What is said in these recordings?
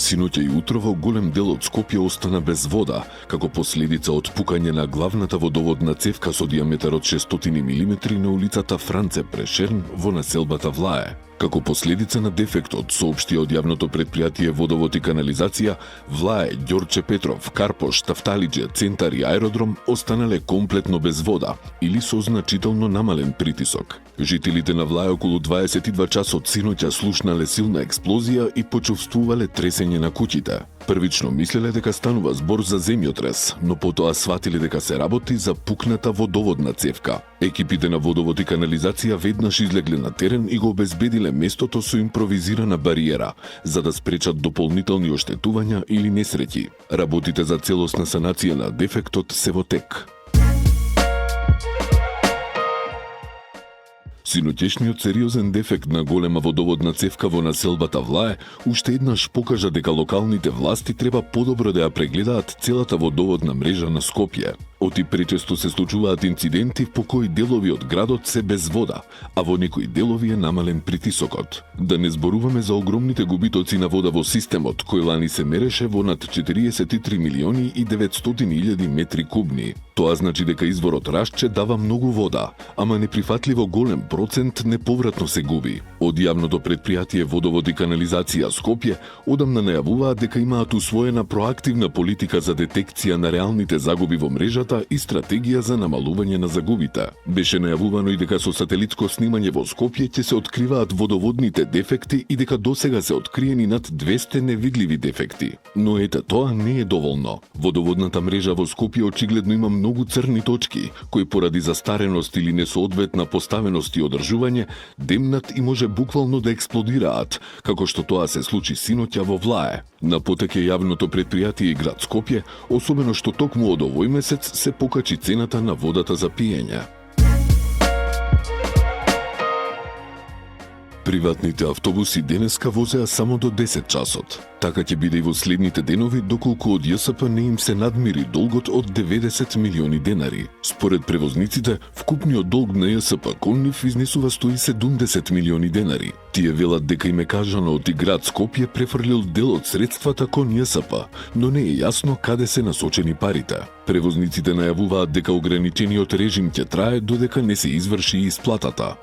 Синоќа и утрово голем дел од Скопје остана без вода, како последица од пукање на главната водоводна цевка со диаметар од 600 мм на улицата Франце Прешерн во населбата Влае. Како последица на дефектот, соопштија од јавното предпријатие Водовод и канализација, Влае, Ѓорче Петров, Карпош, Тафталиџе, Центар и Аеродром останале комплетно без вода или со значително намален притисок. Жителите на Влае околу 22 часот синоќа слушнале силна експлозија и почувствувале тресење на куќите. Првично мислеле дека станува збор за земјотрес, но потоа сватиле дека се работи за пукната водоводна цевка. Екипите на Водовод и канализација веднаш излегле на терен и го обезбедиле местото со импровизирана бариера, за да спречат дополнителни оштетувања или несреќи. Работите за целосна санација на дефектот се во тек. Синоќешниот сериозен дефект на голема водоводна цевка во населбата Влае уште еднаш покажа дека локалните власти треба подобро да ја прегледаат целата водоводна мрежа на Скопје. Оти пречесто се случуваат инциденти по кои делови од градот се без вода, а во некои делови е намален притисокот. Да не зборуваме за огромните губитоци на вода во системот, кој лани се мереше во над 43 милиони и 900 илјади метри кубни. Тоа значи дека изворот Рашче дава многу вода, ама неприфатливо голем процент неповратно се губи. Од јавното предпријатие Водовод и канализација Скопје одамна најавуваат дека имаат усвоена проактивна политика за детекција на реалните загуби во мрежата и стратегија за намалување на загубите. Беше најавувано и дека со сателитско снимање во Скопје ќе се откриваат водоводните дефекти и дека досега се откриени над 200 невидливи дефекти. Но ете, тоа не е доволно. Водоводната мрежа во Скопје очигледно има многу црни точки, кои поради застареност или несоодветна поставеност и одржување демнат и може буквално да експлодираат, како што тоа се случи синоќа во Влае. На потек е јавното предпријатие и град Скопје, особено што токму од овој месец се покачи цената на водата за пиење. Приватните автобуси денеска возеа само до 10 часот. Така ќе биде и во следните денови, доколку од ЈСП не им се надмири долгот од 90 милиони денари. Според превозниците, вкупниот долг на ЈСП кон нив изнесува 170 милиони денари. Тие велат дека им е кажано од и град Скопје префрлил дел од средствата кон ЈСП, но не е јасно каде се насочени парите. Превозниците најавуваат дека ограничениот режим ќе трае додека не се изврши исплатата.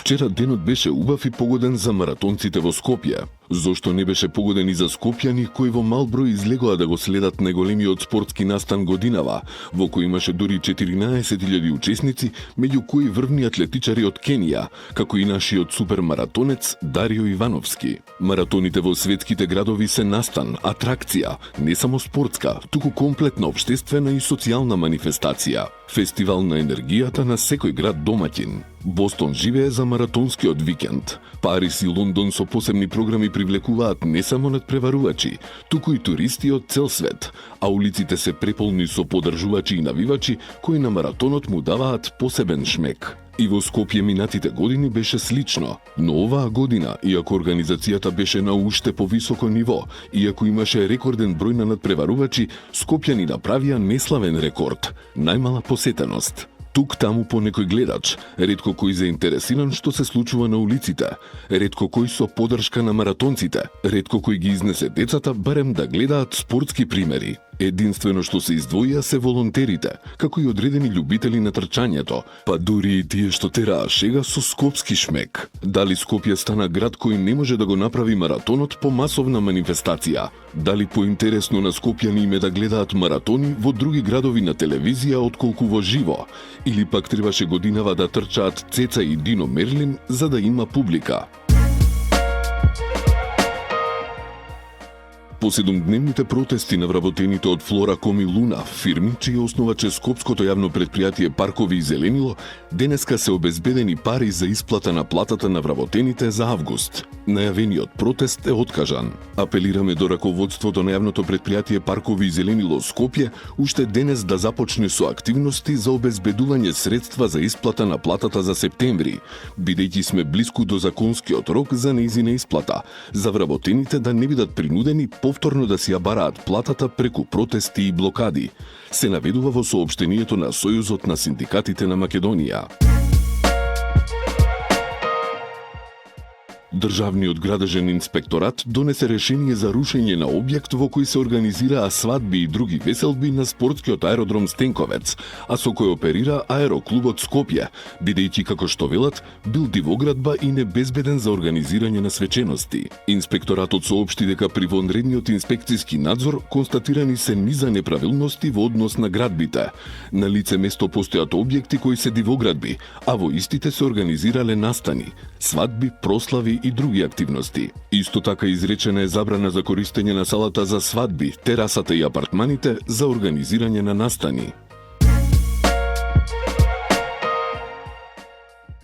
Вчера денот беше убав и погоден за маратонците во Скопје. Зошто не беше погоден и за скопјани кои во мал број излегоа да го следат најголемиот спортски настан годинава, во кој имаше дури 14.000 учесници, меѓу кои врвни атлетичари од Кенија, како и нашиот супермаратонец Дарио Ивановски. Маратоните во светските градови се настан, атракција, не само спортска, туку комплетна општествена и социјална манифестација. Фестивал на енергијата на секој град домаќин. Бостон живее за маратонскиот викенд. Парис и Лондон со посебни програми привлекуваат не само надпреварувачи, туку и туристи од цел свет, а улиците се преполни со поддржувачи и навивачи кои на маратонот му даваат посебен шмек. И во Скопје минатите години беше слично, но оваа година, иако организацијата беше на уште повисоко ниво, иако имаше рекорден број на надпреварувачи, скопјани направија неславен рекорд – најмала посетеност. Тук таму по некој гледач, ретко кој заинтересиран што се случува на улиците, ретко кој со поддршка на маратонците, ретко кој ги изнесе децата барем да гледаат спортски примери. Единствено што се издвоија се волонтерите, како и одредени љубители на трчањето, па дури и тие што тераа шега со скопски шмек. Дали Скопје стана град кој не може да го направи маратонот по масовна манифестација? Дали поинтересно на скопјани им е да гледаат маратони во други градови на телевизија отколку во живо? Или пак требаше годинава да трчаат Цеца и Дино Мерлин за да има публика? По 7-дневните протести на вработените од Флораком и Луна, фирми, чија основач е скопското јавно предпријатие Паркови и Зеленило, денеска се обезбедени пари за исплата на платата на вработените за август. Најавениот протест е откажан. Апелираме до раководството на јавното предпријатие Паркови и Зеленило Скопје уште денес да започне со активности за обезбедување средства за исплата на платата за септември, бидејќи сме блиску до законскиот рок за нејзина исплата, за вработените да не бидат принудени повторно да си ја бараат платата преку протести и блокади, се наведува во соопштението на Сојузот на синдикатите на Македонија. Државниот градежен инспекторат донесе решение за рушење на објект во кој се организираа свадби и други веселби на спортскиот аеродром Стенковец, а со кој оперира аероклубот Скопје, бидејќи како што велат, бил дивоградба и небезбеден за организирање на свечености. Инспекторатот соопшти дека при вонредниот инспекциски надзор констатирани се низа неправилности во однос на градбите. На лице место постојат објекти кои се дивоградби, а во истите се организирале настани, свадби, прослави и други активности. Исто така изречена е забрана за користење на салата за свадби, терасата и апартманите за организирање на настани.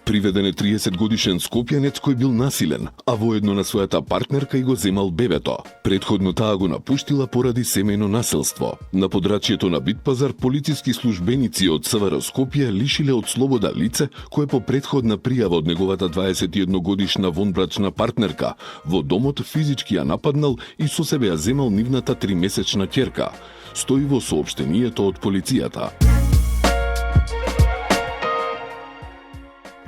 Приведен е 30-годишен скопјанец кој бил насилен, а воедно на својата партнерка и го земал бебето. Предходно таа го напуштила поради семејно насилство. На подрачјето на Битпазар полициски службеници од СВР Скопје лишиле од слобода лице кое по предходна пријава од неговата 21-годишна вонбрачна партнерка во домот физички ја нападнал и со себе ја земал нивната 3-месечна ќерка. Стои во соопштението од полицијата.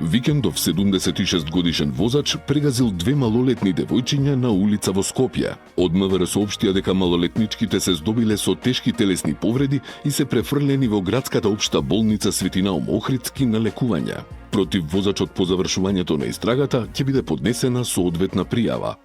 Викендов 76 годишен возач прегазил две малолетни девојчиња на улица во Скопје. Од МВР соопштија дека малолетничките се здобиле со тешки телесни повреди и се префрлени во градската општа болница Свети Наум Охридски на лекување. Против возачот по завршувањето на истрагата ќе биде поднесена соодветна пријава.